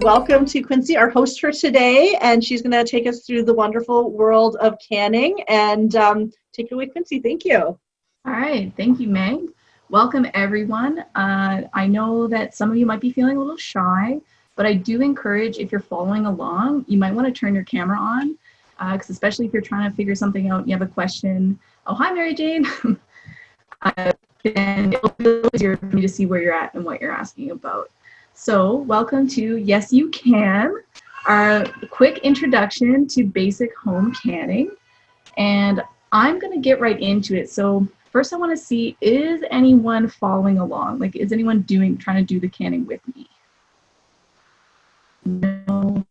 welcome to Quincy, our host for today, and she's going to take us through the wonderful world of canning. And take it away, Quincy. Thank you. All right. Thank you, Meg. Welcome, everyone. I know that some of you might be feeling a little shy, but I do encourage, if you're following along, you might want to turn your camera on, because especially if you're trying to figure something out and you have a question. Oh, hi, Mary Jane. Then it'll be easier for me to see where you're at and what you're asking about. So welcome to Yes You Can, our quick introduction to basic home canning. And I'm going to get right into it. So first I want to see, is anyone following along? Like, is anyone trying to do the canning with me? No.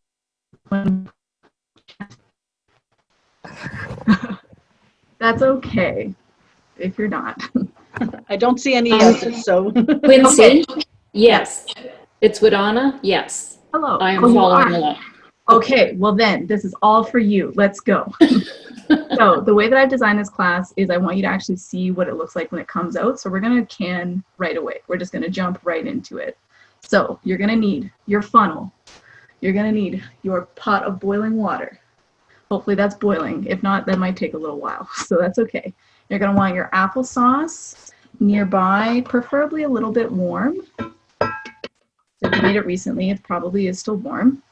That's okay if you're not. I don't see any yeses, so. Quincy, okay. Yes. It's Wadana, yes. Hello. I am following along. Okay, well then, this is all for you. Let's go. So the way that I've designed this class is I want you to actually see what it looks like when it comes out. So we're going to can right away. We're just going to jump right into it. So you're going to need your funnel. You're going to need your pot of boiling water. Hopefully that's boiling. If not, that might take a little while. So that's okay. You're going to want your applesauce nearby, preferably a little bit warm. So if you made it recently, it probably is still warm.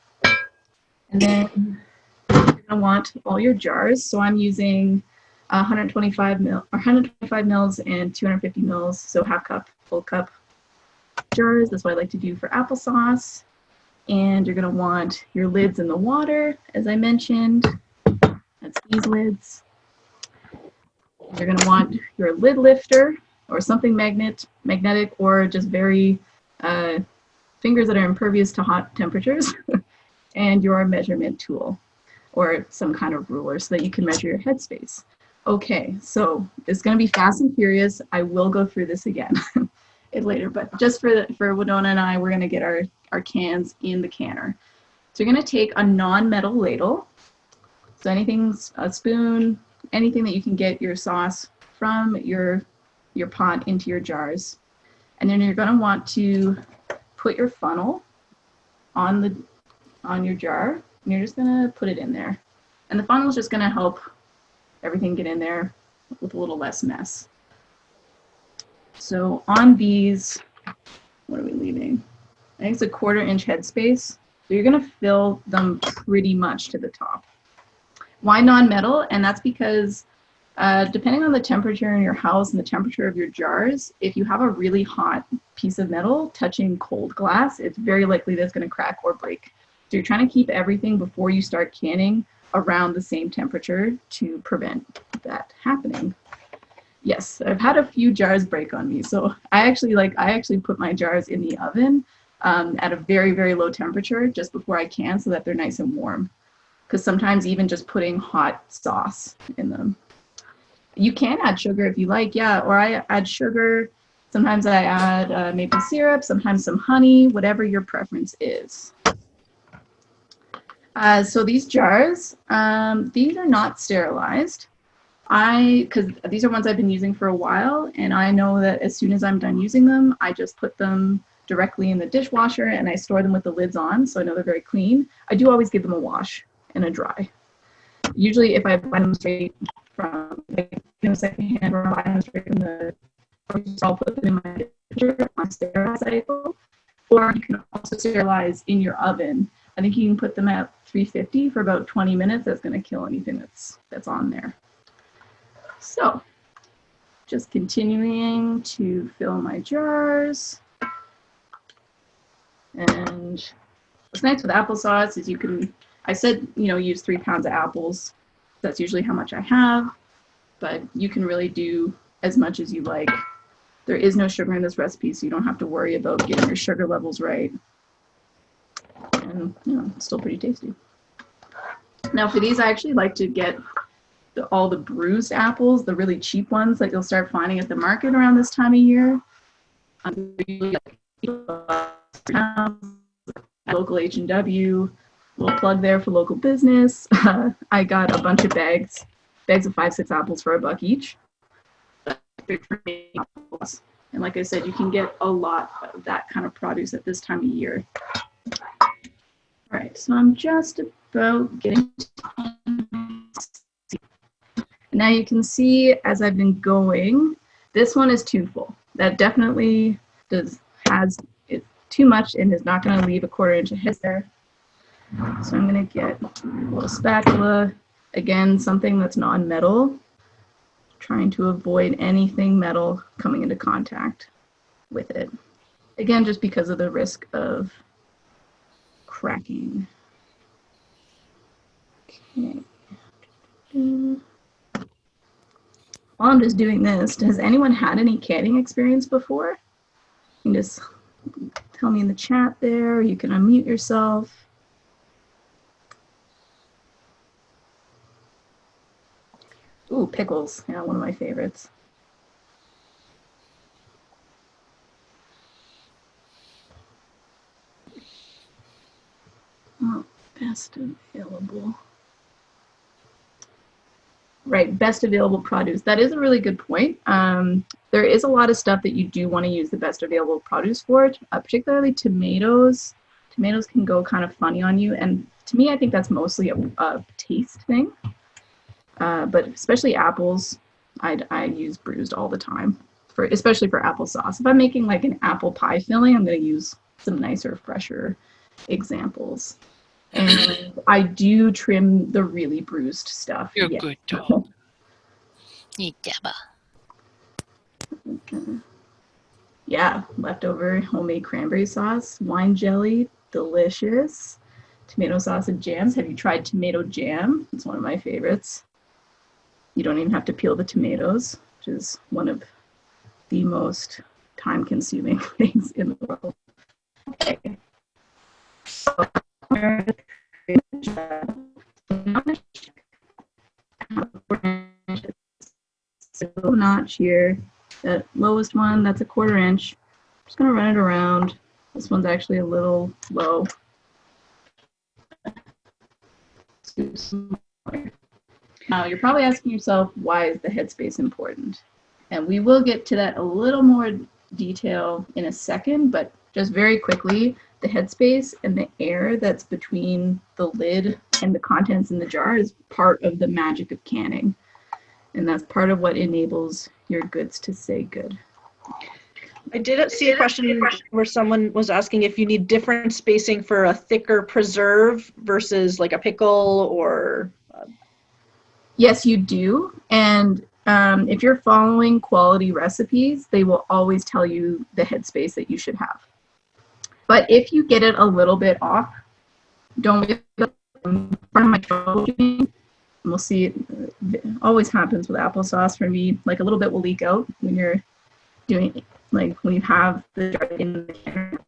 And then you're going to want all your jars. So I'm using 125 mils and 250 mils, so half cup, full cup jars. That's what I like to do for applesauce. And you're going to want your lids in the water, as I mentioned. That's these lids. You're going to want your lid lifter or something magnetic, or just very fingers that are impervious to hot temperatures, and your measurement tool or some kind of ruler so that you can measure your headspace. Okay, so it's going to be fast and furious. I will go through this again later, but just for Winona and I, we're going to get our cans in the canner. So you're going to take a non-metal ladle. So anything, a spoon, anything that you can get your sauce from your pot into your jars. And then you're going to want to put your funnel on your jar, and you're just going to put it in there. And the funnel is just going to help everything get in there with a little less mess. So on these, what are we leaving? I think it's a 1/4 inch headspace. So you're going to fill them pretty much to the top. Why non-metal? And that's because depending on the temperature in your house and the temperature of your jars, if you have a really hot piece of metal touching cold glass, it's very likely that it's going to crack or break. So you're trying to keep everything before you start canning around the same temperature to prevent that happening. Yes, I've had a few jars break on me. So I actually put my jars in the oven at a very, very low temperature just before I can, so that they're nice and warm. Because sometimes even just putting hot sauce in them. You can add sugar if you like, yeah, or I add sugar. Sometimes I add maple syrup, sometimes some honey, whatever your preference is. So these jars, these are not sterilized. Because these are ones I've been using for a while, and I know that as soon as I'm done using them, I just put them directly in the dishwasher and I store them with the lids on, so I know they're very clean. I do always give them a wash and a dry. Usually if I buy them straight from secondhand or buy them straight from the grocery store, I'll put them in my dishwasher on sterilize cycle. Or you can also sterilize in your oven. I think you can put them at 350 for about 20 minutes. That's going to kill anything that's on there. So just continuing to fill my jars. And what's nice with applesauce is you can, I said, use 3 pounds of apples. That's usually how much I have, but you can really do as much as you like. There is no sugar in this recipe, so you don't have to worry about getting your sugar levels right. And, it's still pretty tasty. Now for these, I actually like to get all the bruised apples, the really cheap ones that you'll start finding at the market around this time of year. Local H&W, little plug there for local business. I got a bunch of bags of 5-6 apples for $1 each. And like I said, you can get a lot of that kind of produce at this time of year. All right, so I'm just about getting now you can see as I've been going, this one is too full. That definitely has it too much and is not going to leave a 1/4 inch of his there. So I'm going to get a little spatula, again, something that's non-metal, trying to avoid anything metal coming into contact with it. Again, just because of the risk of cracking. Okay. While I'm just doing this, has anyone had any canning experience before? You can just tell me in the chat there. You can unmute yourself. Ooh, pickles. Yeah, one of my favorites. Oh, best available. Right, best available produce. That is a really good point. There is a lot of stuff that you do want to use the best available produce for, particularly tomatoes. Tomatoes can go kind of funny on you, and to me, I think that's mostly a taste thing. But especially apples, I use bruised all the time, especially for applesauce. If I'm making like an apple pie filling, I'm going to use some nicer, fresher examples. And I do trim the really bruised stuff. You're good dog. Dabba. Yeah, leftover homemade cranberry sauce, wine jelly, delicious. Tomato sauce and jams. Have you tried tomato jam? It's one of my favorites. You don't even have to peel the tomatoes, which is one of the most time-consuming things in the world. Okay. So notch here. That lowest one, that's a 1/4 inch. I'm just gonna run it around. This one's actually a little low. Now you're probably asking yourself, why is the headspace important? And we will get to that a little more detail in a second, but just very quickly, the headspace and the air that's between the lid and the contents in the jar is part of the magic of canning. And that's part of what enables your goods to stay good. I did see a question where someone was asking if you need different spacing for a thicker preserve versus like a pickle or... Yes, you do. And if you're following quality recipes, they will always tell you the headspace that you should have. But if you get it a little bit off, don't give up. Part of my troubleshooting, we'll see, it always happens with applesauce for me. Like a little bit will leak out when you're doing it, like when you have the jar in the can.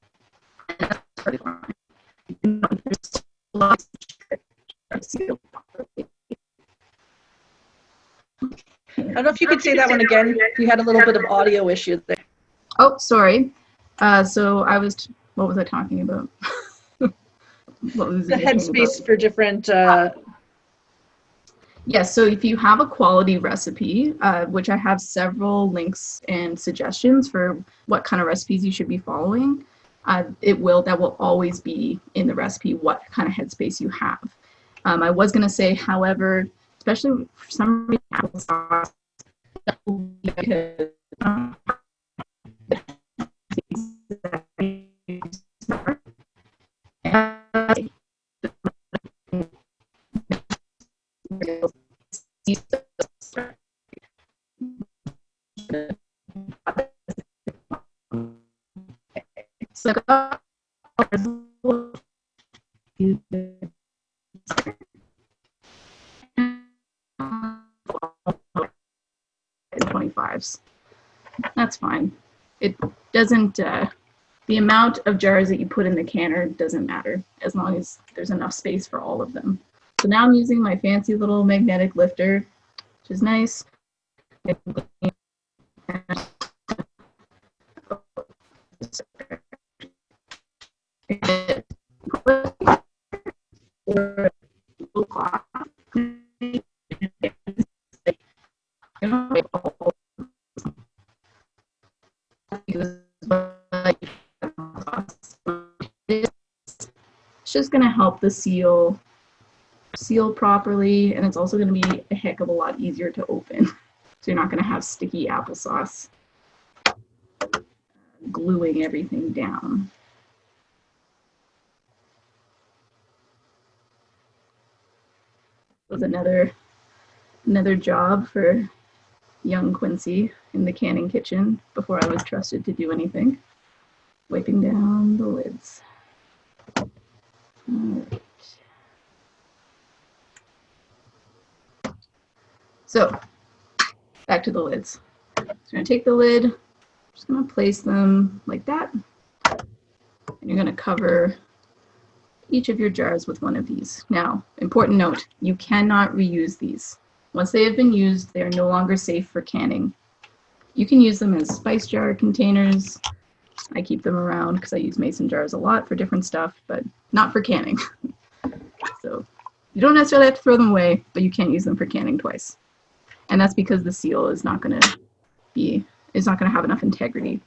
And that's totally fine. There's lots of seal properly. I don't know if you could say that one again. We had a little bit of audio issue there. Oh, sorry. So what was I talking about? What was The headspace for different... Yes, so if you have a quality recipe, which I have several links and suggestions for what kind of recipes you should be following, that will always be in the recipe what kind of headspace you have. I was going to say, however, especially for some reason, applesauce, because so 25s. That's fine. It doesn't, the amount of jars that you put in the canner doesn't matter as long as there's enough space for all of them. So now I'm using my fancy little magnetic lifter, which is nice. It's just going to help the seal properly, and it's also going to be a heck of a lot easier to open. So you're not going to have sticky applesauce gluing everything down. Was another job for young Quincy in the canning kitchen before I was trusted to do anything. Wiping down the lids. All right. So back to the lids. So I'm going to take the lid, just going to place them like that, and you're going to cover each of your jars with one of these. Now, important note, you cannot reuse these. Once they have been used, they are no longer safe for canning. You can use them as spice jar containers. I keep them around because I use mason jars a lot for different stuff, but not for canning. So you don't necessarily have to throw them away, but you can't use them for canning twice. And that's because the seal is not going to have enough integrity.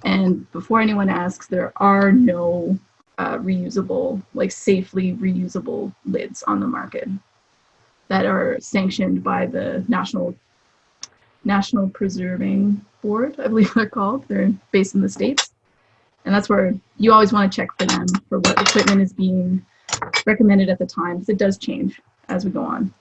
And before anyone asks, there are no reusable, like safely reusable lids on the market that are sanctioned by the National Preserving Board, I believe they're called. They're based in the States. And that's where you always want to check for them for what equipment is being recommended at the time, because it does change as we go on.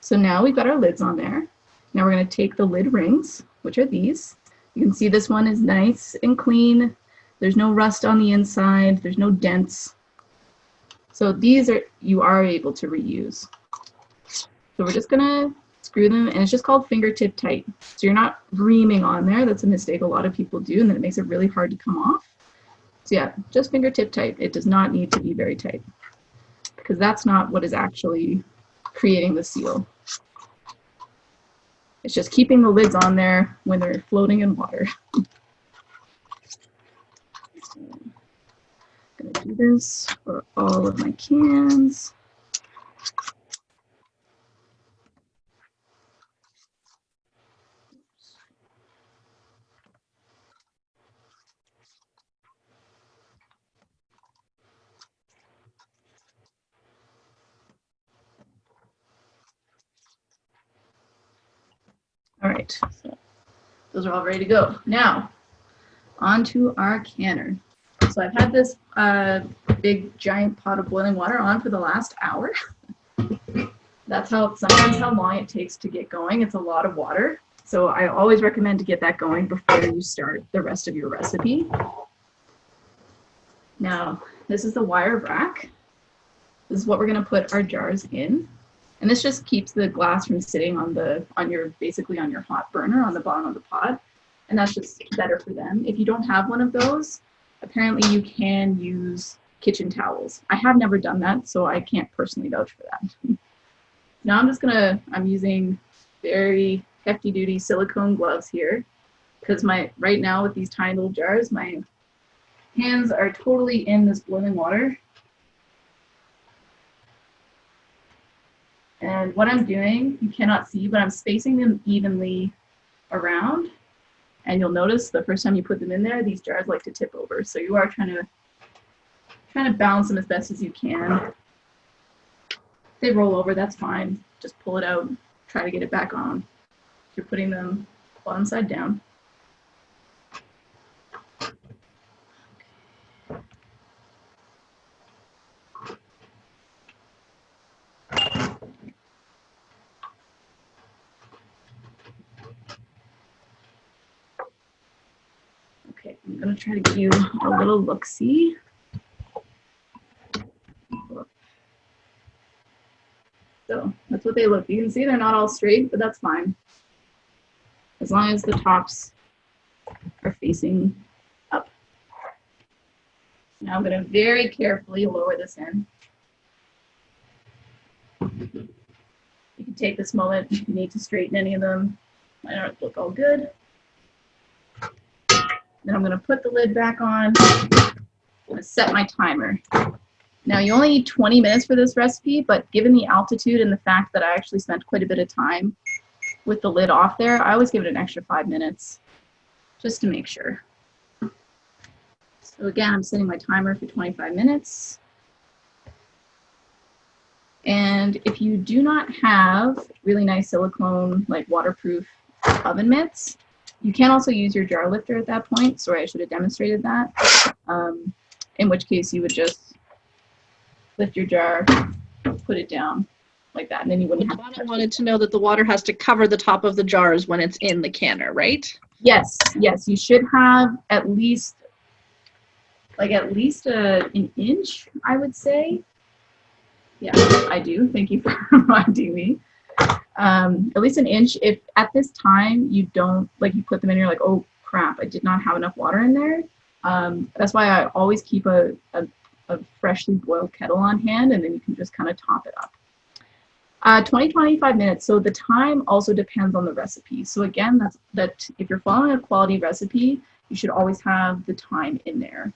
So now we've got our lids on there. Now we're going to take the lid rings, which are these. You can see this one is nice and clean. There's no rust on the inside. There's no dents. So these you are able to reuse. So we're just going to screw them, and it's just called fingertip tight. So you're not reaming on there. That's a mistake a lot of people do, and then it makes it really hard to come off. So yeah, just fingertip tight. It does not need to be very tight, because that's not what is actually creating the seal. It's just keeping the lids on there when they're floating in water. I'm gonna do this for all of my cans. All right, so those are all ready to go. Now, onto our canner. So I've had this big giant pot of boiling water on for the last hour. That's sometimes how long it takes to get going. It's a lot of water. So I always recommend to get that going before you start the rest of your recipe. Now, this is the wire rack. This is what we're gonna put our jars in. And this just keeps the glass from sitting basically on your hot burner on the bottom of the pot. And that's just better for them. If you don't have one of those, apparently you can use kitchen towels. I have never done that, so I can't personally vouch for that. Now I'm using very hefty duty silicone gloves here, because right now with these tiny little jars, my hands are totally in this boiling water. And what I'm doing, you cannot see, but I'm spacing them evenly around. And you'll notice the first time you put them in there, these jars like to tip over. So you are trying to balance them as best as you can. If they roll over, that's fine. Just pull it out, try to get it back on. You're putting them bottom side down. Okay, I'm gonna try to give you a little look-see. So that's what they look. You can see they're not all straight, but that's fine. As long as the tops are facing up. Now I'm gonna very carefully lower this in. You can take this moment if you need to straighten any of them. I don't look all good. Then I'm gonna put the lid back on. I'm gonna set my timer. Now you only need 20 minutes for this recipe, but given the altitude and the fact that I actually spent quite a bit of time with the lid off there, I always give it an extra 5 minutes just to make sure. So again, I'm setting my timer for 25 minutes. And if you do not have really nice silicone, like waterproof oven mitts, you can also use your jar lifter at that point. Sorry, I should have demonstrated that. In which case you would just lift your jar, put it down like that, and then you wouldn't have to touch it. Wanted to know that the water has to cover the top of the jars when it's in the canner, right? Yes, yes, you should have at least an inch, I would say. Yeah, I do. Thank you for reminding me. At least an inch. If at this time you don't, like, you put them in, you're like, oh crap, I did not have enough water in there. That's why I always keep a freshly boiled kettle on hand, and then you can just kind of top it up. 20-25 minutes. So the time also depends on the recipe. So again, that if you're following a quality recipe, you should always have the time in there.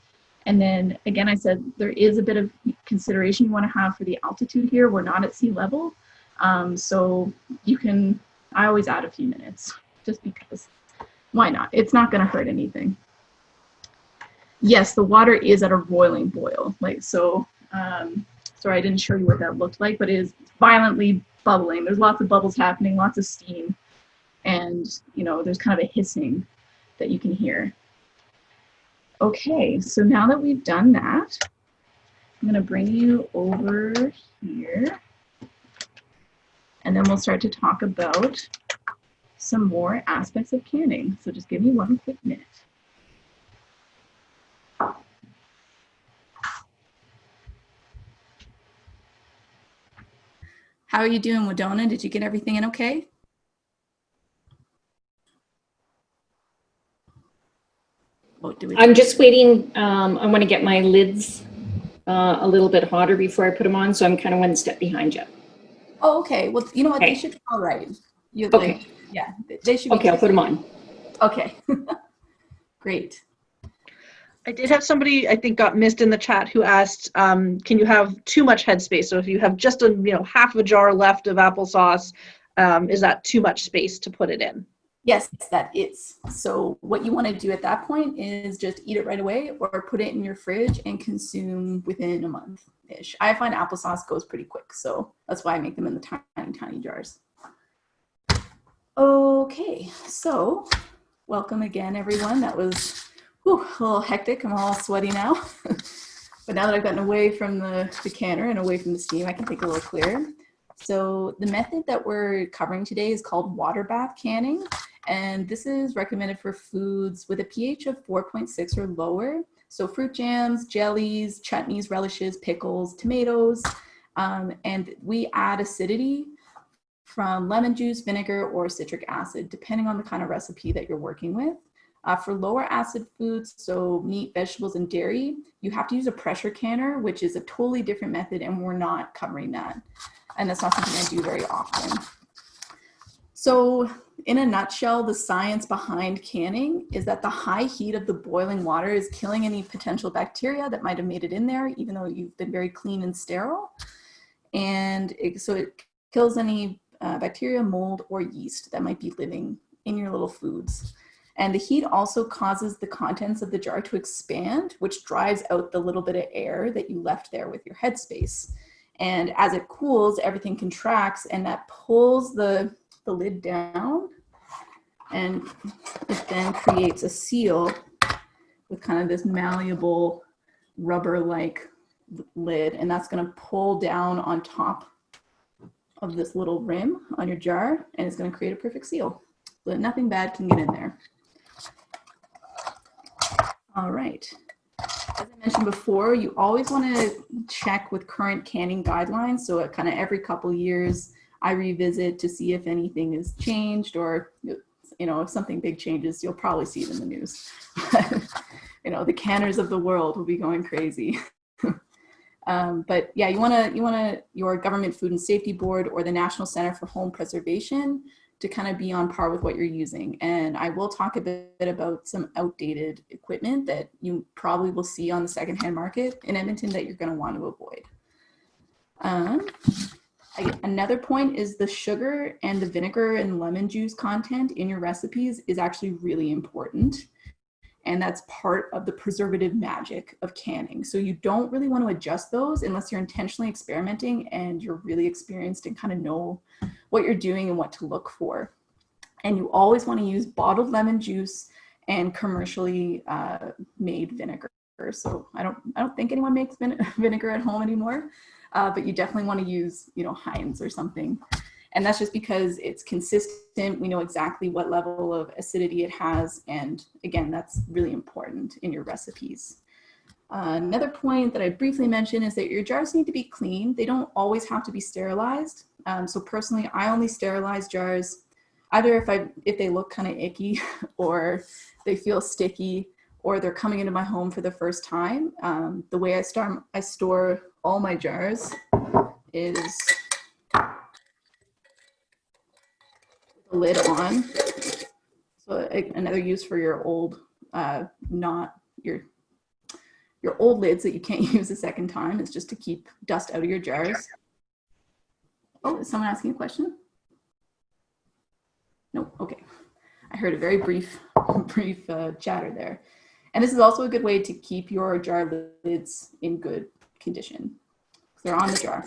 And then again, I said there is a bit of consideration you want to have for the altitude here. We're not at sea level. So I always add a few minutes just because. Why not? It's not going to hurt anything. Yes, the water is at a roiling boil. Sorry, I didn't show you what that looked like, but it is violently bubbling. There's lots of bubbles happening, lots of steam, and there's kind of a hissing that you can hear. Okay, so now that we've done that, I'm going to bring you over here, and then we'll start to talk about some more aspects of canning. So just give me one quick minute. How are you doing, Wodona? Did you get everything in okay? I'm just waiting. I want to get my lids a little bit hotter before I put them on, so I'm kind of one step behind you. Oh, okay. Well, you know what? Okay. They should be all right. Okay. Yeah, they should be. Okay, I'll put them on. Okay. Great. I did have somebody, I think got missed in the chat, who asked, can you have too much headspace? So if you have just half a jar left of applesauce, is that too much space to put it in? Yes, that is. So what you want to do at that point is just eat it right away or put it in your fridge and consume within a month-ish. I find applesauce goes pretty quick, so that's why I make them in the tiny, tiny jars. Okay, so welcome again, everyone. That was a little hectic. I'm all sweaty now. But now that I've gotten away from the canner and away from the steam, I can think a little clearer. So the method that we're covering today is called water bath canning. And this is recommended for foods with a pH of 4.6 or lower. So fruit jams, jellies, chutneys, relishes, pickles, tomatoes. And we add acidity from lemon juice, vinegar, or citric acid, depending on the kind of recipe that you're working with. For lower acid foods, so meat, vegetables, and dairy, you have to use a pressure canner, which is a totally different method, and we're not covering that. And that's not something I do very often. So in a nutshell, the science behind canning is that the high heat of the boiling water is killing any potential bacteria that might have made it in there, even though you've been very clean and sterile. And so it kills any bacteria, mold, or yeast that might be living in your little foods. And the heat also causes the contents of the jar to expand, which drives out the little bit of air that you left there with your headspace. And as it cools, everything contracts, and that pulls the lid down, and it then creates a seal with kind of this malleable rubber-like lid, and that's going to pull down on top of this little rim on your jar, and it's going to create a perfect seal so that nothing bad can get in there. All right. As I mentioned before, you always want to check with current canning guidelines. So kind of every couple years, I revisit to see if anything has changed, or if something big changes, you'll probably see it in the news. The canners of the world will be going crazy. But yeah, you want your Government Food and Safety Board or the National Center for Home Preservation to kind of be on par with what you're using. And I will talk a bit about some outdated equipment that you probably will see on the secondhand market in Edmonton that you're going to want to avoid. Another point is the sugar and the vinegar and lemon juice content in your recipes is actually really important. And that's part of the preservative magic of canning. So you don't really want to adjust those unless you're intentionally experimenting and you're really experienced and kind of know what you're doing and what to look for. And you always want to use bottled lemon juice and commercially made vinegar. So I don't think anyone makes vinegar at home anymore, but you definitely want to use, Heinz or something. And that's just because it's consistent. We know exactly what level of acidity it has. And again, that's really important in your recipes. Another point that I briefly mentioned is that your jars need to be clean. They don't always have to be sterilized. So personally, I only sterilize jars either if they look kind of icky or they feel sticky or they're coming into my home for the first time. The way I store all my jars is the lid on. So another use for your old, not your old lids that you can't use a second time is just to keep dust out of your jars. Oh, is someone asking a question? No, okay. I heard a very brief chatter there. And this is also a good way to keep your jar lids in good condition. They're on the jar.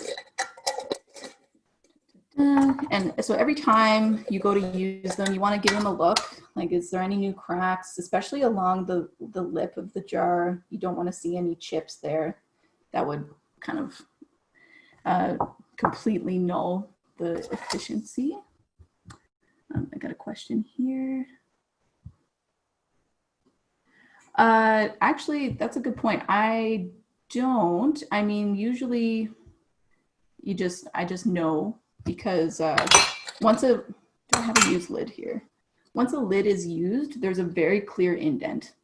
And so every time you go to use them, you want to give them a look. Like, is there any new cracks, especially along the lip of the jar? You don't want to see any chips there. That would kind of completely null the efficiency. I got a question here. Actually, that's a good point. I don't. I mean, usually I just know because do I have a used lid here? Once a lid is used, there's a very clear indent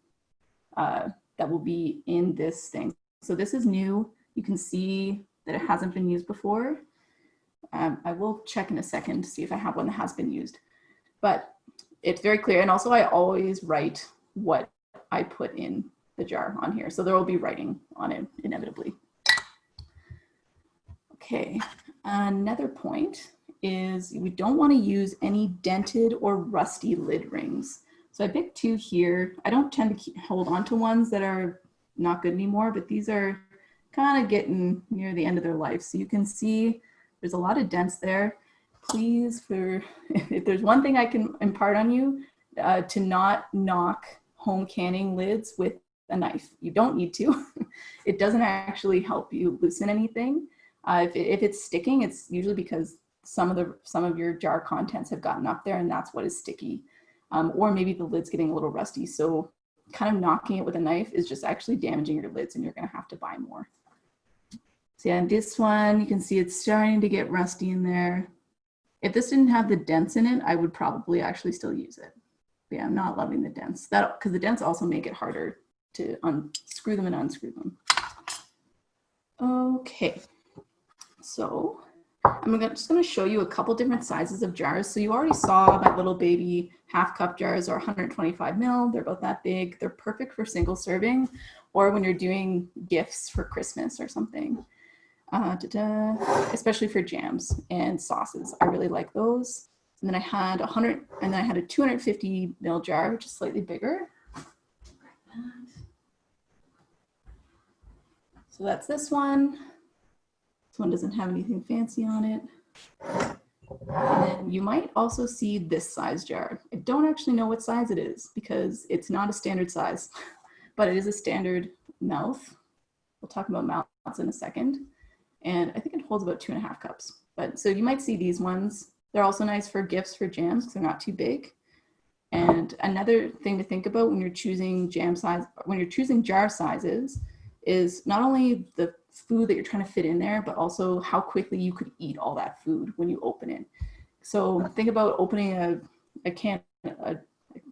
that will be in this thing. So this is new. You can see that it hasn't been used before. I will check in a second to see if I have one that has been used. But it's very clear. And also I always write what I put in the jar on here. So there will be writing on it inevitably. Okay, another point is we don't want to use any dented or rusty lid rings. So I picked two here. I don't tend to hold on to ones that are not good anymore, but these are kind of getting near the end of their life. So you can see there's a lot of dents there. Please, if there's one thing I can impart on you, to not knock home canning lids with a knife. You don't need to. It doesn't actually help you loosen anything. If it's sticking, it's usually because some of your jar contents have gotten up there and that's what is sticky. Or maybe the lid's getting a little rusty. So kind of knocking it with a knife is just actually damaging your lids and you're gonna have to buy more. So yeah, and this one, you can see it's starting to get rusty in there. If this didn't have the dents in it, I would probably actually still use it. But yeah, I'm not loving the dents. Because the dents also make it harder to unscrew them and unscrew them. Okay, so I'm just going to show you a couple different sizes of jars. So you already saw my little baby half-cup jars are 125 ml. They're about that big. They're perfect for single serving or when you're doing gifts for Christmas or something. Especially for jams and sauces. I really like those. And then I had a 250 ml jar, which is slightly bigger. So that's this one. This one doesn't have anything fancy on it. And then you might also see this size jar. I don't actually know what size it is because it's not a standard size, but it is a standard mouth. We'll talk about mouths in a second. And I think it holds about 2.5 cups. But so you might see these ones. They're also nice for gifts for jams because they're not too big. And another thing to think about when you're choosing jar sizes is not only the food that you're trying to fit in there, but also how quickly you could eat all that food when you open it. So think about opening a can,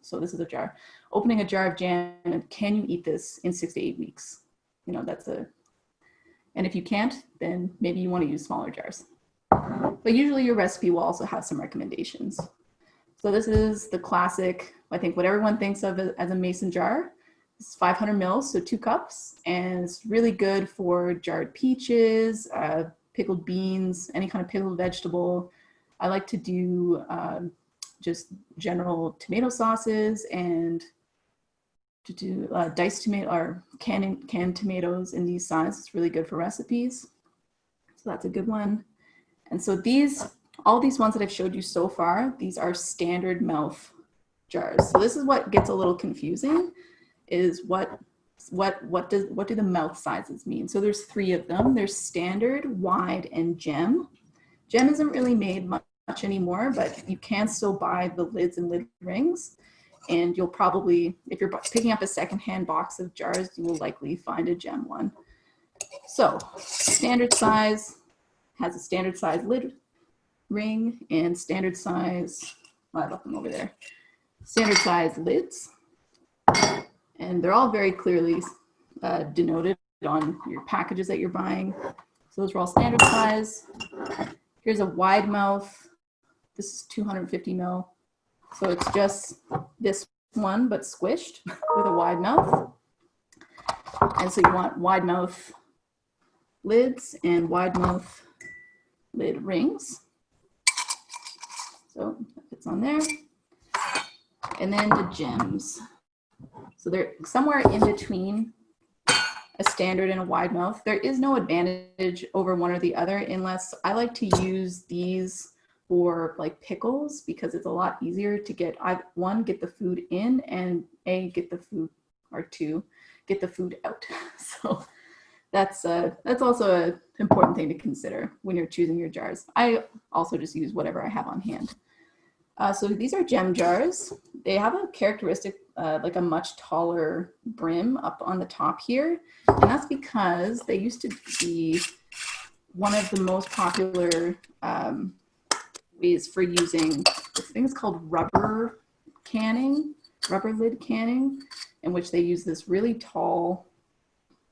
so this is a jar, opening a jar of jam, and can you eat this in 6 to 8 weeks? And if you can't, then maybe you want to use smaller jars. But usually your recipe will also have some recommendations. So this is the classic, I think what everyone thinks of as a mason jar. It's 500 mils, so 2 cups. And it's really good for jarred peaches, pickled beans, any kind of pickled vegetable. I like to do just general tomato sauces and diced tomato or canned tomatoes in these sizes. It's really good for recipes. So that's a good one. And so all these ones that I've showed you so far, these are standard mouth jars. So this is what gets a little confusing, is what do the mouth sizes mean? So there's 3 of them. There's standard, wide, and gem. Gem isn't really made much anymore, but you can still buy the lids and lid rings. And you'll probably, if you're picking up a secondhand box of jars, you will likely find a gem one. So standard size has a standard size lid ring and standard size, oh, I left them over there, standard size lids. And they're all very clearly denoted on your packages that you're buying. So those are all standard size. Here's a wide mouth. This is 250 ml. So it's just this one, but squished with a wide mouth. And so you want wide mouth lids and wide mouth lid rings. So that fits on there. And then the gems. So they're somewhere in between a standard and a wide mouth. There is no advantage over one or the other, unless I like to use these for like pickles, because it's a lot easier to get, one, get the food in, and get the food, or 2, get the food out. So that's also an important thing to consider when you're choosing your jars. I also just use whatever I have on hand. So these are gem jars. They have a characteristic, like a much taller brim up on the top here. And that's because they used to be one of the most popular ways for using, this thing is called rubber lid canning, in which they use this really tall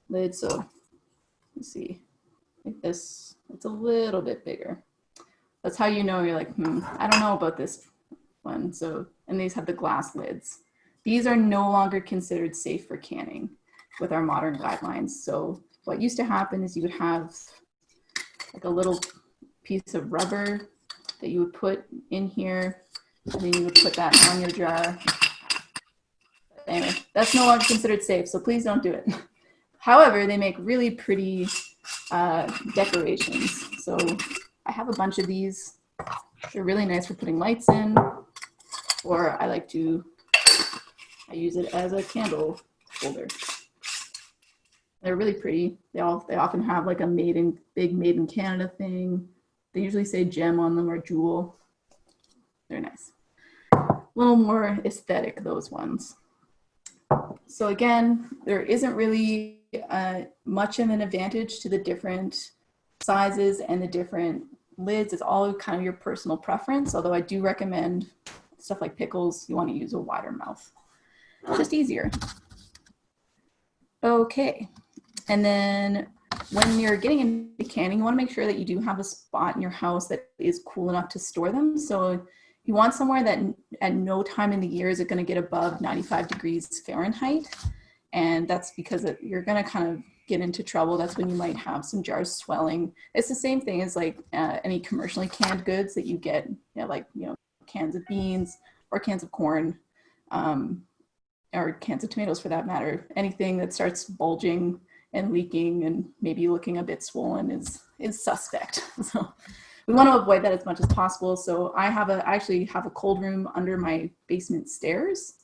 lid. So let's see, like this, it's a little bit bigger. That's how you know, you're like, I don't know about this one. So, and these have the glass lids. These are no longer considered safe for canning with our modern guidelines. So what used to happen is you would have like a little piece of rubber that you would put in here, and then you would put that on your jar. Anyway, that's no longer considered safe, so please don't do it. However, they make really pretty decorations. So I have a bunch of these. They're really nice for putting lights in, or I use it as a candle holder. They're really pretty. They often have like a big made in Canada thing. They usually say gem on them or jewel. They're nice. A little more aesthetic, those ones. So again, there isn't really much of an advantage to the different sizes and the different lids. It's all kind of your personal preference, although I do recommend stuff like pickles, you want to use a wider mouth. It's just easier. Okay, and then when you're getting into canning, you want to make sure that you do have a spot in your house that is cool enough to store them. So you want somewhere that at no time in the year is it going to get above 95 degrees Fahrenheit. And that's because you're going to kind of get into trouble. That's when you might have some jars swelling. It's the same thing as like any commercially canned goods that you get, like cans of beans or cans of corn, or cans of tomatoes for that matter. Anything that starts bulging and leaking and maybe looking a bit swollen is suspect. So we want to avoid that as much as possible. So I actually have a cold room under my basement stairs,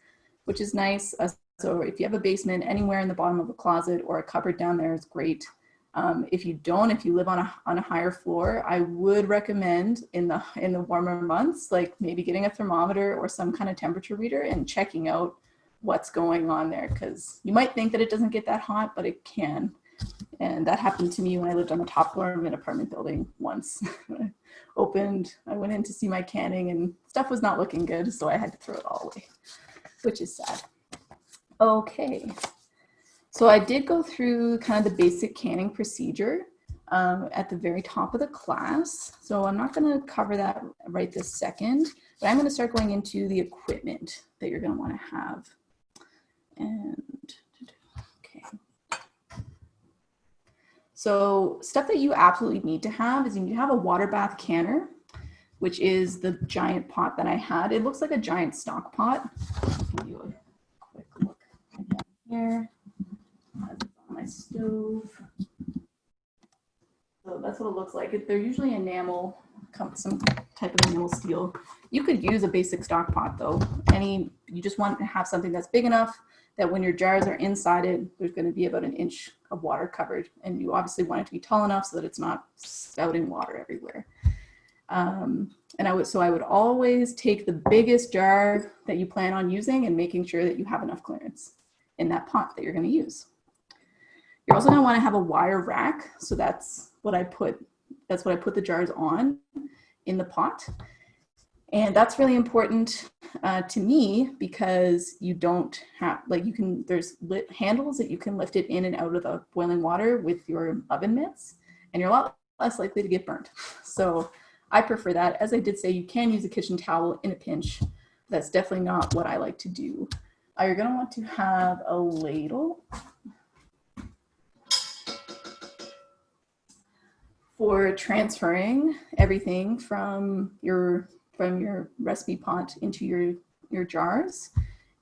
which is nice. So if you have a basement anywhere in the bottom of a closet or a cupboard down there is great. If you live on a higher floor, I would recommend in the warmer months, like maybe getting a thermometer or some kind of temperature reader and checking out what's going on there, because you might think that it doesn't get that hot, but it can. And that happened to me when I lived on the top floor of an apartment building once. I went in to see my canning and stuff was not looking good, so I had to throw it all away, which is sad. Okay, so I did go through kind of the basic canning procedure at the very top of the class. So I'm not going to cover that right this second, but I'm going to start going into the equipment that you're going to want to have. And okay. So stuff that you absolutely need to have is you need to have a water bath canner, which is the giant pot that I had. It looks like a giant stock pot. I'll give you a quick look again. here. That's on my stove. So that's what it looks like. They're usually enamel, some type of enamel steel. You could use a basic stock pot though. You just want to have something that's big enough that when your jars are inside it, there's going to be about 1 inch of water covered. And you obviously want it to be tall enough so that it's not spouting water everywhere. And I would always take the biggest jar that you plan on using and making sure that you have enough clearance in that pot that you're going to use. You're also going to want to have a wire rack. So that's what I put the jars on in the pot. And that's really important to me because you don't have, there's handles that you can lift it in and out of the boiling water with your oven mitts, and you're a lot less likely to get burnt. So I prefer that. As I did say, you can use a kitchen towel in a pinch. That's definitely not what I like to do. You're going to want to have a ladle for transferring everything from your recipe pot into your jars.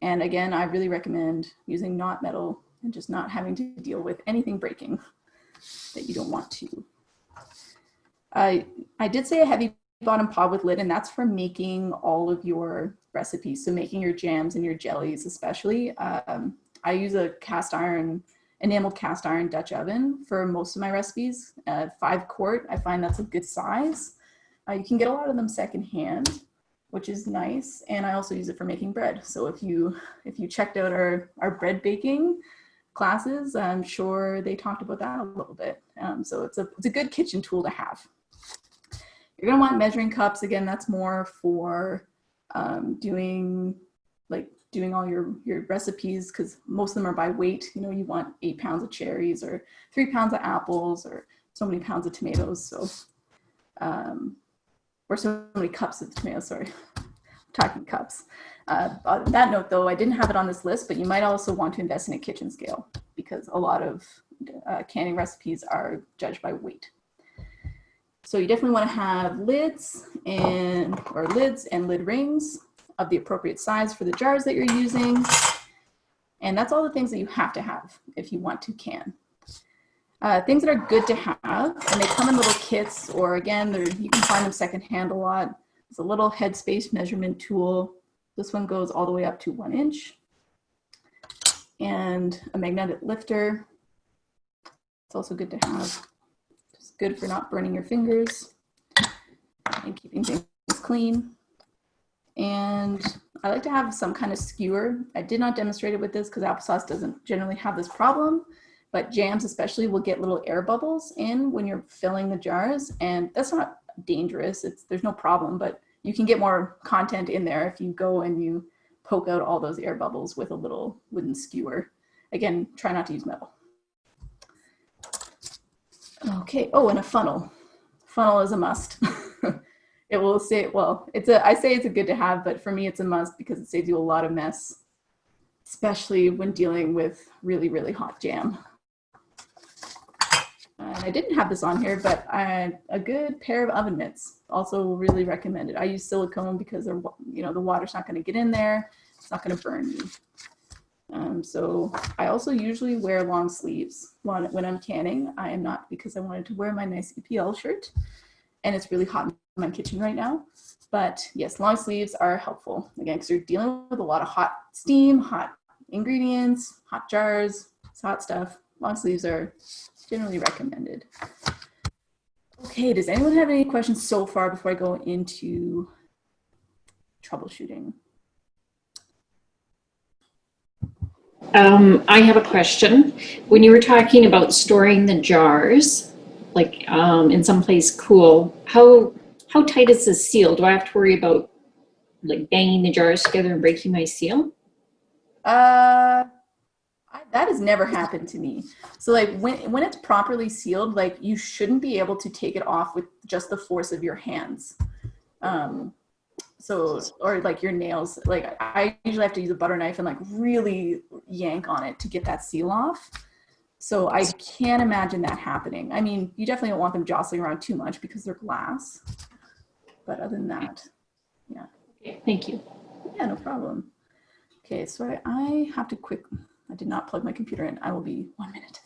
And again, I really recommend using not metal and just not having to deal with anything breaking that you don't want to. I did say a heavy bottom pot with lid, and that's for making all of your recipes. So making your jams and your jellies, especially. I use a enameled cast iron Dutch oven for most of my recipes. 5 quart, I find that's a good size. You can get a lot of them secondhand, which is nice. And I also use it for making bread. So if you checked out our bread baking classes, I'm sure they talked about that a little bit. So it's a good kitchen tool to have. You're gonna want measuring cups. Again, that's more for doing all your recipes, because most of them are by weight. You know, you want 8 pounds of cherries or 3 pounds of apples or so many pounds of tomatoes. So, or so many cups of tomatoes, sorry, I'm talking cups. On that note though, I didn't have it on this list, but you might also want to invest in a kitchen scale because a lot of canning recipes are judged by weight. So you definitely want to have lids and lid rings of the appropriate size for the jars that you're using. And that's all the things that you have to have if you want to can. Things that are good to have, and they come in little kits, or again, you can find them secondhand a lot. It's a little headspace measurement tool. This one goes all the way up to 1 inch. And a magnetic lifter. It's also good to have. It's good for not burning your fingers and keeping things clean. And I like to have some kind of skewer. I did not demonstrate it with this because applesauce doesn't generally have this problem, but jams especially will get little air bubbles in when you're filling the jars, and that's not dangerous. There's no problem, but you can get more content in there if you go and you poke out all those air bubbles with a little wooden skewer. Again, try not to use metal. Okay, oh, and a funnel. Funnel is a must. It will say, well, I say it's a good to have, but for me it's a must because it saves you a lot of mess, especially when dealing with really, really hot jam. And I didn't have this on here, but a good pair of oven mitts, also really recommended. I use silicone because the water's not going to get in there. It's not going to burn me. So I also usually wear long sleeves when I'm canning. I am not, because I wanted to wear my nice EPL shirt, and it's really hot in my kitchen right now. But yes, long sleeves are helpful, again, because you're dealing with a lot of hot steam, hot ingredients, hot jars, it's hot stuff. Long sleeves are generally recommended. Okay, does anyone have any questions so far before I go into troubleshooting? I have a question. When you were talking about storing the jars, like in some place cool, how tight is the seal? Do I have to worry about like banging the jars together and breaking my seal? That has never happened to me. So like when it's properly sealed, like you shouldn't be able to take it off with just the force of your hands. Or like your nails, like I usually have to use a butter knife and like really yank on it to get that seal off. So I can't imagine that happening. I mean, you definitely don't want them jostling around too much because they're glass. But other than that, yeah. Okay, thank you. Yeah, no problem. Okay, so I have to I did not plug my computer in. I will be 1 minute.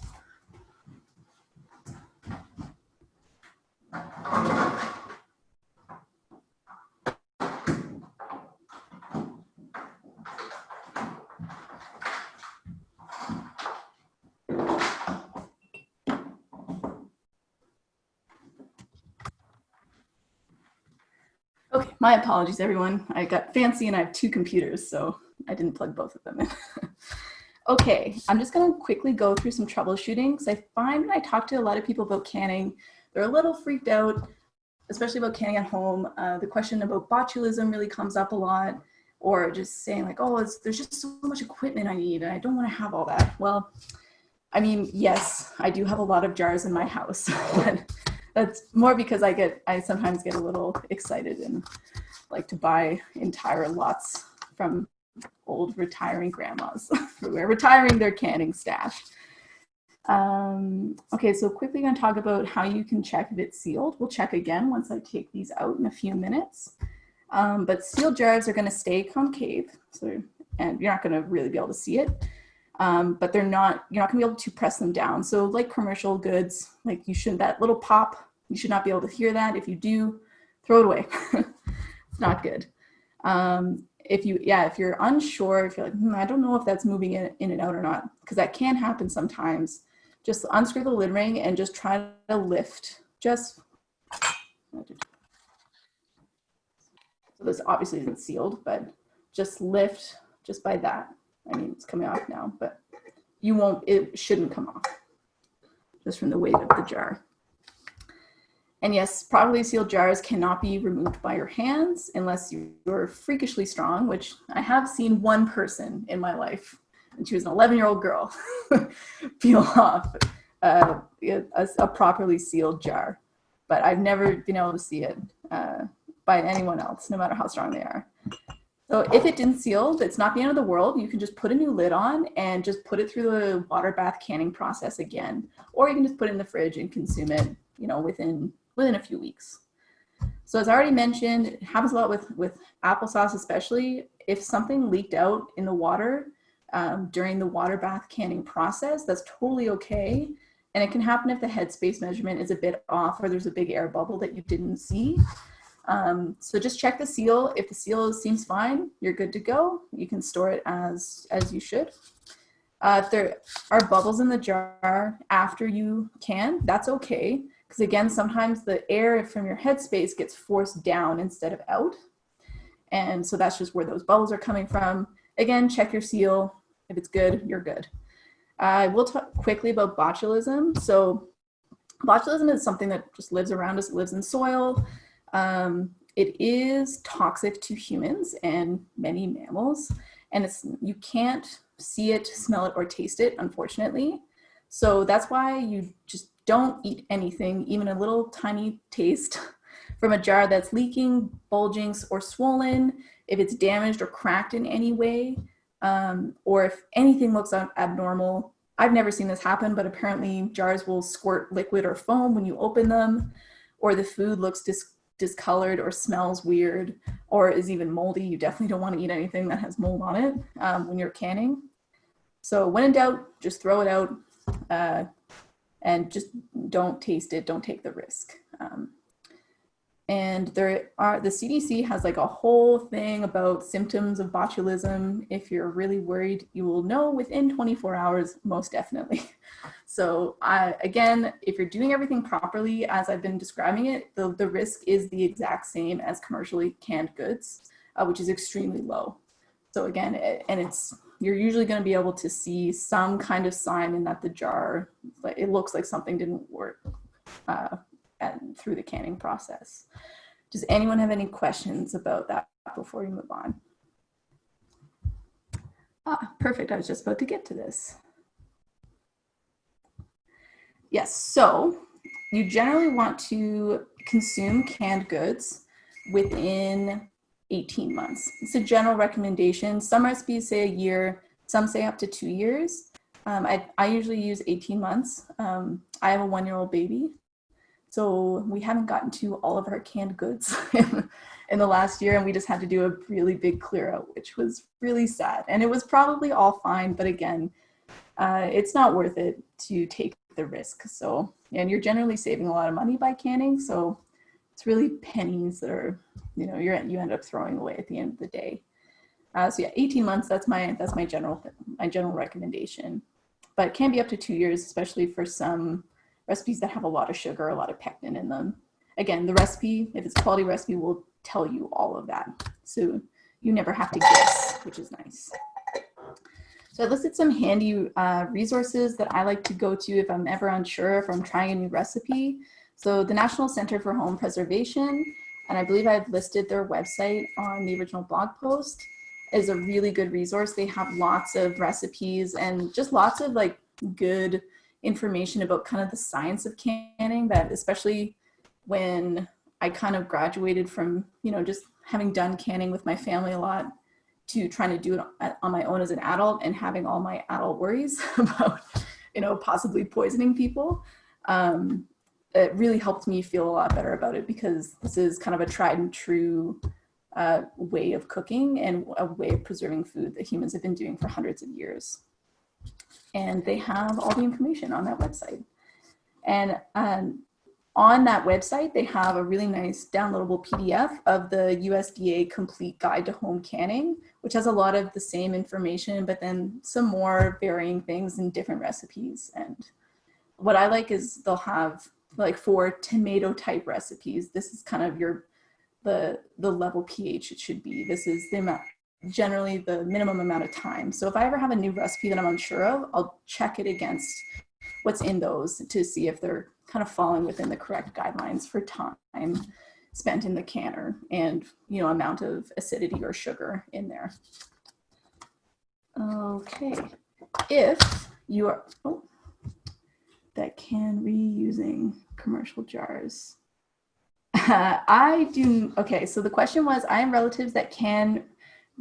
Okay, my apologies, everyone. I got fancy and I have 2 computers, so I didn't plug both of them in. Okay, I'm just going to quickly go through some troubleshooting because I find when I talk to a lot of people about canning, they're a little freaked out, especially about canning at home. The question about botulism really comes up a lot, or just saying like, oh, there's just so much equipment I need and I don't want to have all that. Well, I mean, yes, I do have a lot of jars in my house, but that's more because I sometimes get a little excited and like to buy entire lots from old retiring grandmas who are retiring their canning stash. Okay, so quickly going to talk about how you can check if it's sealed. We'll check again once I take these out in a few minutes. But sealed jars are going to stay concave, and you're not going to really be able to see it. But you're not going to be able to press them down. So like commercial goods, like that little pop, you should not be able to hear that. If you do, throw it away. It's not good. If you're unsure, if you're like, I don't know if that's moving in and out or not, because that can happen sometimes, just unscrew the lid ring and just try to lift. So this obviously isn't sealed, but just lift just by that. I mean, it's coming off now, but it shouldn't come off just from the weight of the jar. And yes, properly sealed jars cannot be removed by your hands unless you're freakishly strong, which I have seen one person in my life, and she was an 11-year-old girl, peel off a properly sealed jar. But I've never been able to see it by anyone else, no matter how strong they are. So if it didn't seal, it's not the end of the world. You can just put a new lid on and just put it through the water bath canning process again. Or you can just put it in the fridge and consume it, within a few weeks. So as I already mentioned, it happens a lot with applesauce, especially if something leaked out in the water during the water bath canning process, that's totally okay. And it can happen if the headspace measurement is a bit off or there's a big air bubble that you didn't see. So just check the seal. If the seal seems fine, you're good to go. You can store it as you should. If there are bubbles in the jar after you can, that's okay. Because again, sometimes the air from your headspace gets forced down instead of out. And so that's just where those bubbles are coming from. Again, check your seal. If it's good, you're good. I will talk quickly about botulism. So botulism is something that just lives around us. It lives in soil. It is toxic to humans and many mammals. And you can't see it, smell it, or taste it, unfortunately. So that's why you just don't eat anything, even a little tiny taste from a jar that's leaking, bulging, or swollen, if it's damaged or cracked in any way, or if anything looks abnormal. I've never seen this happen, but apparently jars will squirt liquid or foam when you open them, or the food looks discolored or smells weird or is even moldy. You definitely don't want to eat anything that has mold on it when you're canning. So when in doubt, just throw it out. And just don't taste it, don't take the risk. And the CDC has like a whole thing about symptoms of botulism. If you're really worried, you will know within 24 hours, most definitely. So again, if you're doing everything properly, as I've been describing it, the risk is the exact same as commercially canned goods, which is extremely low. So again, you're usually going to be able to see some kind of sign in that the jar, it looks like something didn't work through the canning process. Does anyone have any questions about that before we move on? Perfect. I was just about to get to this. Yes, so you generally want to consume canned goods within 18 months. It's a general recommendation. Some recipes say a year, some say up to 2 years. I usually use 18 months. I have a 1-year-old baby, so we haven't gotten to all of our canned goods in the last year, and we just had to do a really big clear out, which was really sad. And it was probably all fine, but again, it's not worth it to take the risk. So, and you're generally saving a lot of money by canning. So it's really pennies that are, you know, you end up throwing away at the end of the day. So yeah, 18 months, that's my general recommendation. But it can be up to 2 years, especially for some recipes that have a lot of sugar, a lot of pectin in them. Again, the recipe, if it's a quality recipe, will tell you all of that. So you never have to guess, which is nice. So I listed some handy resources that I like to go to if I'm ever unsure, if I'm trying a new recipe. So the National Center for Home Preservation, and I believe I've listed their website on the original blog post, is a really good resource. They have lots of recipes and just lots of like good information about kind of the science of canning, that especially when I kind of graduated from, you know, just having done canning with my family a lot to trying to do it on my own as an adult and having all my adult worries about, you know, possibly poisoning people. It really helped me feel a lot better about it, because this is kind of a tried and true way of cooking and a way of preserving food that humans have been doing for hundreds of years. And they have all the information on that website. And on that website, they have a really nice downloadable PDF of the USDA Complete Guide to Home Canning, which has a lot of the same information, but then some more varying things in different recipes. And what I like is they'll have like 4 tomato type recipes. This is kind of the level pH it should be. This is the amount, generally the minimum amount of time. So if I ever have a new recipe that I'm unsure of, I'll check it against what's in those to see if they're kind of falling within the correct guidelines for time spent in the canner and, you know, amount of acidity or sugar in there. Okay, if you are, that can reusing commercial jars. I do, okay, so the question was, I am relatives that can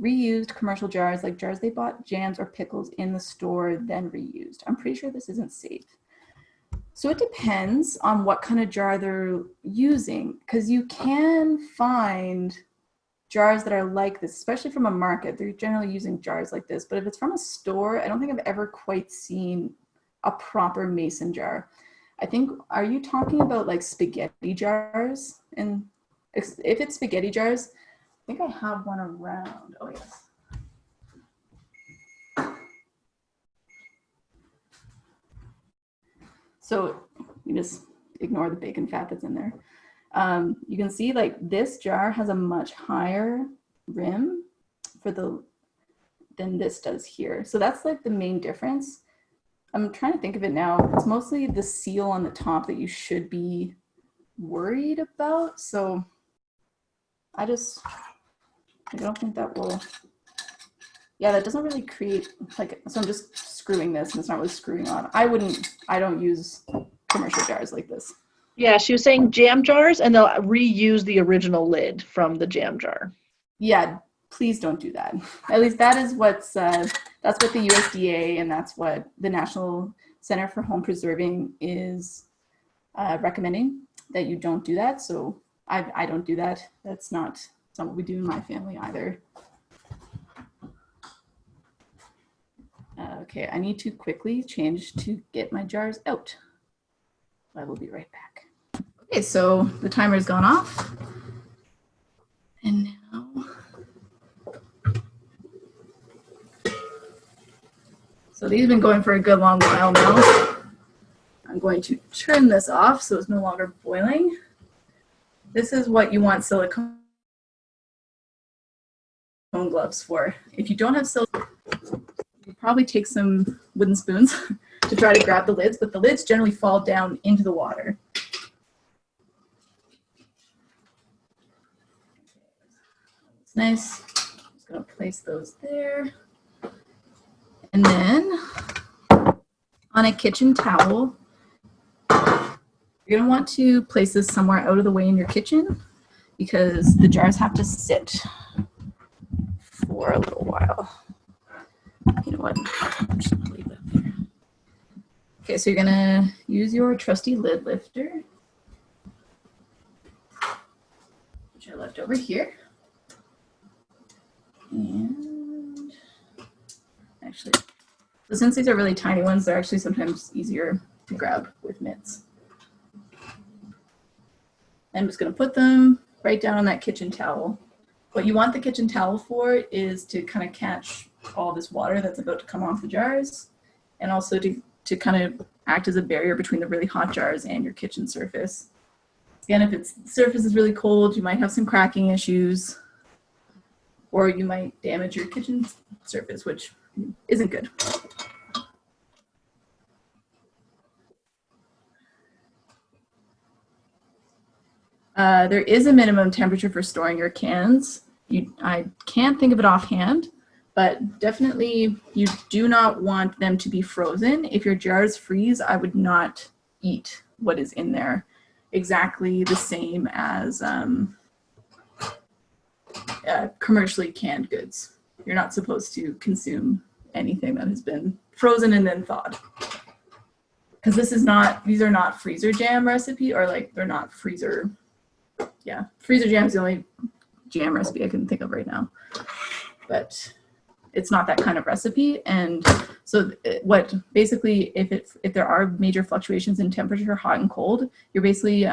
reused commercial jars, like jars they bought jams or pickles in the store, then reused. I'm pretty sure this isn't safe. So it depends on what kind of jar they're using, because you can find jars that are like this, especially from a market. They're generally using jars like this, but if it's from a store, I don't think I've ever quite seen a proper mason jar. I think, are you talking about like spaghetti jars? And if it's spaghetti jars, I think I have one around. Oh, yes. So you just ignore the bacon fat that's in there. You can see like this jar has a much higher rim than this does here. So that's like the main difference. I'm trying to think of it now. It's mostly the seal on the top that you should be worried about. So I don't think that will, yeah, that doesn't really create like, so I'm just screwing this and it's not really screwing on. I don't use commercial jars like this. Yeah, she was saying jam jars, and they'll reuse the original lid from the jam jar. Yeah, please don't do that. At least that is that's what the USDA and that's what the National Center for Home Preserving is recommending, that you don't do that. So I don't do that. That's not what we do in my family either. Okay, I need to quickly change to get my jars out. I will be right back. Okay, so the timer's gone off. And now, so these have been going for a good long while now. I'm going to turn this off so it's no longer boiling. This is what you want silicone gloves for. If you don't have silicone, you probably take some wooden spoons to try to grab the lids, but the lids generally fall down into the water. It's nice. I'm just going to place those there. And then on a kitchen towel, you're going to want to place this somewhere out of the way in your kitchen, because the jars have to sit for a little while. You know what? I'm just going to leave that there. Okay, so you're going to use your trusty lid lifter, which I left over here. And actually, So since these are really tiny ones, they're actually sometimes easier to grab with mitts. I'm just going to put them right down on that kitchen towel. What you want the kitchen towel for is to kind of catch all this water that's about to come off the jars, and also to kind of act as a barrier between the really hot jars and your kitchen surface. Again, if the surface is really cold, you might have some cracking issues, or you might damage your kitchen surface, which isn't good. There is a minimum temperature for storing your cans. I can't think of it offhand, but definitely you do not want them to be frozen. If your jars freeze, I would not eat what is in there. Exactly the same as commercially canned goods. You're not supposed to consume anything that has been frozen and then thawed. Because these are not freezer jam recipe, or like they're not freezer. Yeah, freezer jam is the only jam recipe I can think of right now. But it's not that kind of recipe. And so what basically, if there are major fluctuations in temperature, hot and cold, you're basically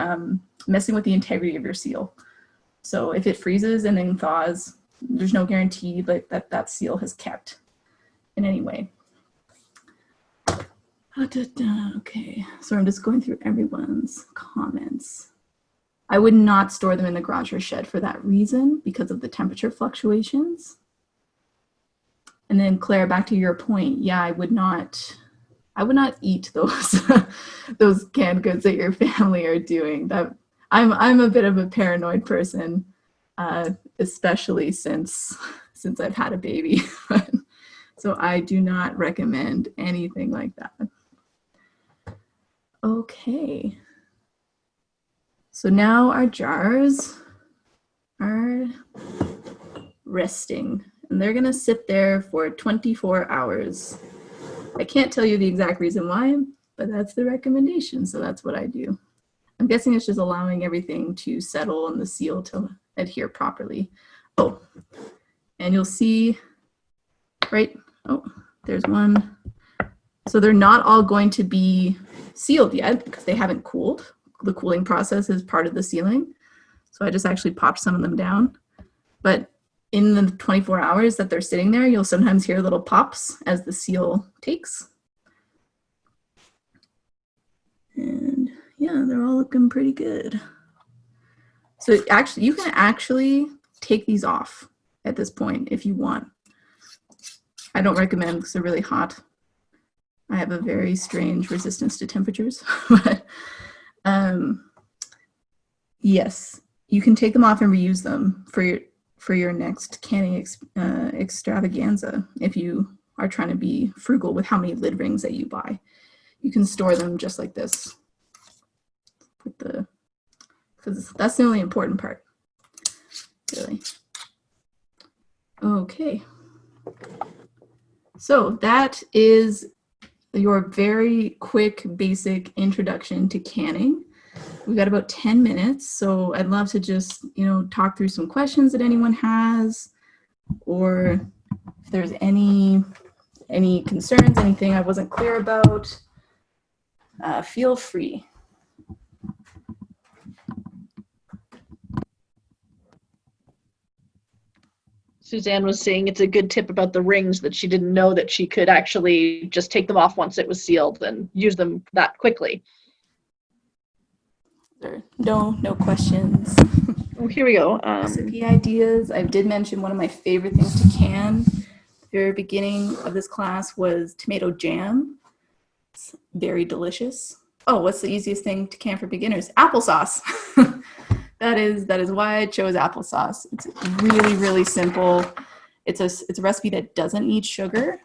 messing with the integrity of your seal. So if it freezes and then thaws, there's no guarantee that seal has kept in any way. Okay, so I'm just going through everyone's comments. I would not store them in the garage or shed for that reason, because of the temperature fluctuations. And then Claire, back to your point, yeah, I would not eat those those canned goods that your family are doing. That I'm a bit of a paranoid person, especially since I've had a baby. So I do not recommend anything like that. Okay. So now our jars are resting, and they're gonna sit there for 24 hours. I can't tell you the exact reason why, but that's the recommendation, so that's what I do. I'm guessing it's just allowing everything to settle and the seal to adhere properly. Oh, and you'll see, right? Oh, there's one. So they're not all going to be sealed yet because they haven't cooled. The cooling process is part of the sealing. So I just actually popped some of them down. But in the 24 hours that they're sitting there, you'll sometimes hear little pops as the seal takes. And yeah, they're all looking pretty good. So actually, you can actually take these off at this point if you want. I don't recommend because they're really hot. I have a very strange resistance to temperatures. But yes, you can take them off and reuse them for your next canning extravaganza if you are trying to be frugal with how many lid rings that you buy. You can store them just like this, because that's the only important part, really. Okay, so that is your very quick, basic introduction to canning. We've got about 10 minutes, so I'd love to just, talk through some questions that anyone has, or if there's any concerns, anything I wasn't clear about, feel free. Suzanne was saying it's a good tip about the rings, that she didn't know that she could actually just take them off once it was sealed and use them that quickly. No questions. Oh, here we go. Recipe ideas. I did mention one of my favorite things to can. The very beginning of this class was tomato jam. It's very delicious. Oh, what's the easiest thing to can for beginners? Applesauce. That is why I chose applesauce. It's really, really simple. It's a recipe that doesn't need sugar.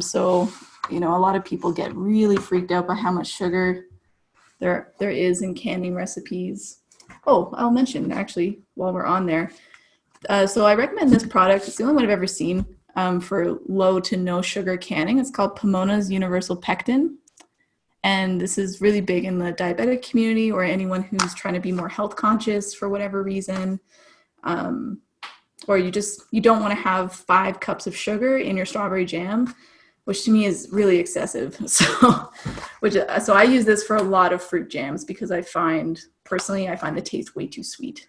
So, a lot of people get really freaked out by how much sugar there is in canning recipes. Oh, I'll mention actually while we're on there. So I recommend this product. It's the only one I've ever seen for low to no sugar canning. It's called Pomona's Universal Pectin. And this is really big in the diabetic community, or anyone who's trying to be more health conscious for whatever reason. Or you don't want to have 5 cups of sugar in your strawberry jam. which to me is really excessive. So I use this for a lot of fruit jams because I find the taste way too sweet.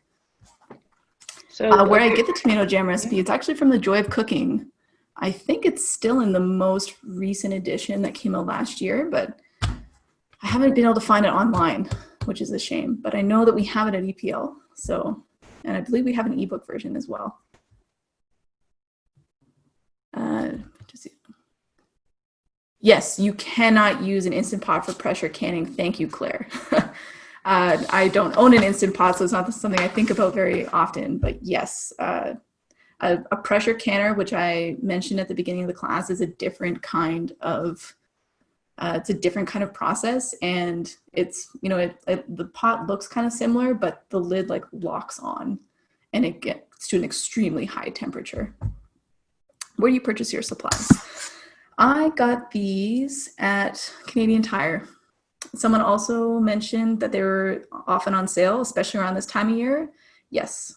So Where I get the tomato jam recipe, it's actually from the Joy of Cooking. I think it's still in the most recent edition that came out last year, but I haven't been able to find it online, which is a shame. But I know that we have it at EPL. So, and I believe we have an ebook version as well. Yes, you cannot use an Instant Pot for pressure canning. Thank you, Claire. I don't own an Instant Pot, so it's not something I think about very often. But yes, a pressure canner, which I mentioned at the beginning of the class, is a different kind of process, and it's, the pot looks kind of similar, but the lid like locks on, and it gets to an extremely high temperature. Where do you purchase your supplies? I got these at Canadian Tire. Someone also mentioned that they were often on sale, especially around this time of year. Yes.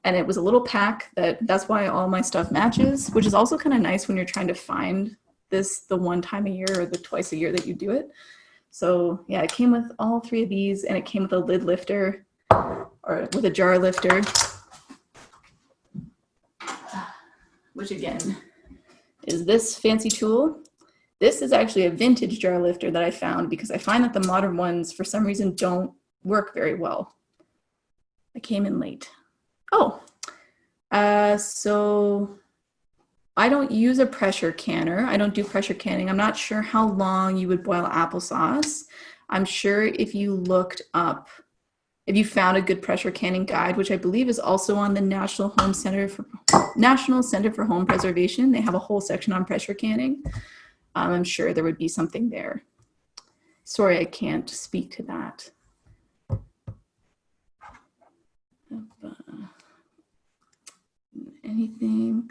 And it was a little pack that's why all my stuff matches, which is also kind of nice when you're trying to find this the one time a year or the twice a year that you do it. So yeah, it came with all 3 of these, and it came with a lid lifter or with a jar lifter, which again is this fancy tool. This is actually a vintage jar lifter that I found because I find that the modern ones for some reason don't work very well. I came in late. Oh, so I don't use a pressure canner. I don't do pressure canning. I'm not sure how long you would boil applesauce. I'm sure if you found a good pressure canning guide, which I believe is also on the National Center for Home Preservation. They have a whole section on pressure canning. I'm sure there would be something there. Sorry, I can't speak to that. Anything?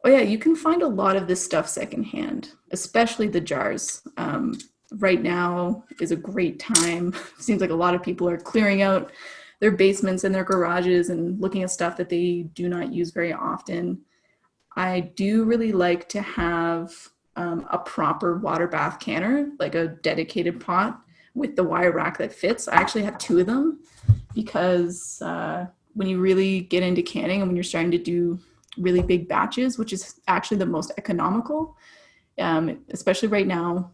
Oh yeah, you can find a lot of this stuff secondhand, especially the jars. Right now is a great time. Seems like a lot of people are clearing out their basements and their garages and looking at stuff that they do not use very often. I do really like to have a proper water bath canner, like a dedicated pot with the wire rack that fits. I actually have 2 of them because when you really get into canning and when you're starting to do really big batches, which is actually the most economical, especially right now,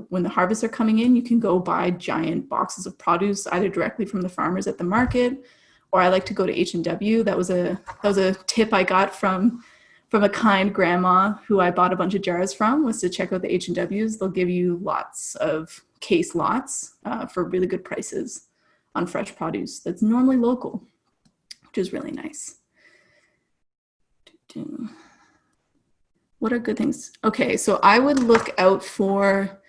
when the harvests are coming in, you can go buy giant boxes of produce either directly from the farmers at the market, or I like to go to H&W. That was a tip I got from a kind grandma who I bought a bunch of jars from, was to check out the H&Ws. They'll give you lots of case lots for really good prices on fresh produce that's normally local, which is really nice. What are good things? Okay, so I would look out for,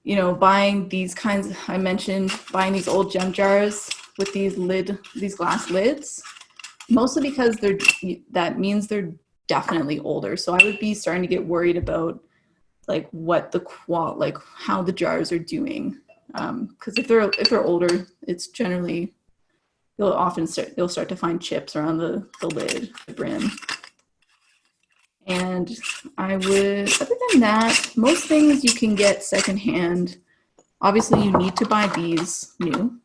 buying these kinds. I mentioned buying these old gem jars with these glass lids, mostly because that means they're definitely older. So I would be starting to get worried about like what how the jars are doing, because if they're older, it's generally you'll start to find chips around the lid, the brim. And other than that, most things you can get secondhand. Obviously, you need to buy these new.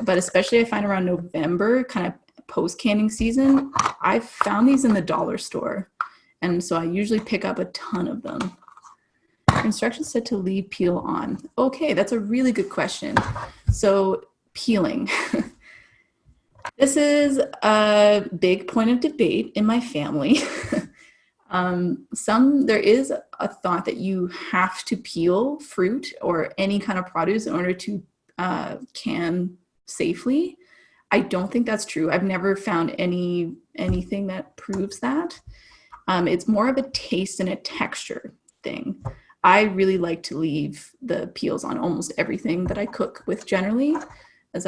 But especially I find around November, kind of post-canning season, I found these in the dollar store. And so I usually pick up a ton of them. Instructions said to leave peel on. Okay, that's a really good question. So peeling. This is a big point of debate in my family. There is a thought that you have to peel fruit or any kind of produce in order to can safely. I don't think that's true. I've never found anything that proves that. It's more of a taste and a texture thing. I really like to leave the peels on almost everything that I cook with generally, as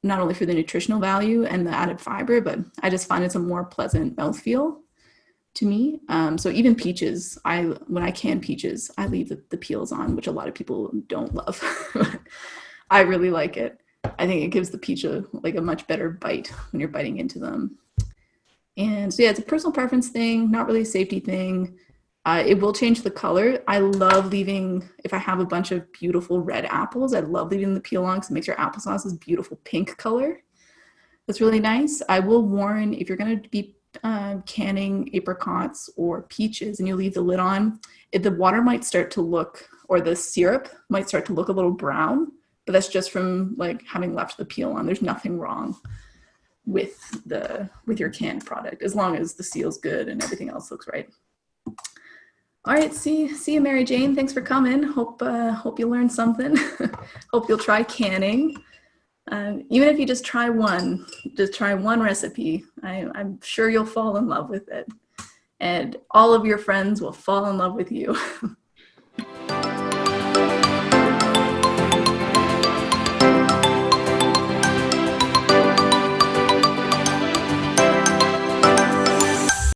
not only for the nutritional value and the added fiber, but I just find it's a more pleasant mouthfeel to me. So even peaches, when I can peaches, I leave the peels on, which a lot of people don't love. I really like it. I think it gives the peach a much better bite when you're biting into them. And so yeah, it's a personal preference thing, not really a safety thing. It will change the color. I love leaving, if I have a bunch of beautiful red apples, I love leaving the peel on because it makes your applesauce this beautiful pink color. That's really nice. I will warn, if you're going to be canning apricots or peaches and you leave the lid on, the water might start to look, or the syrup might start to look a little brown, but that's just from like having left the peel on. There's nothing wrong with your canned product as long as the seal's good and everything else looks right. All right, see you, Mary Jane. Thanks for coming. Hope you learned something. Hope you'll try canning. Even if you just try one recipe, I'm sure you'll fall in love with it. And all of your friends will fall in love with you.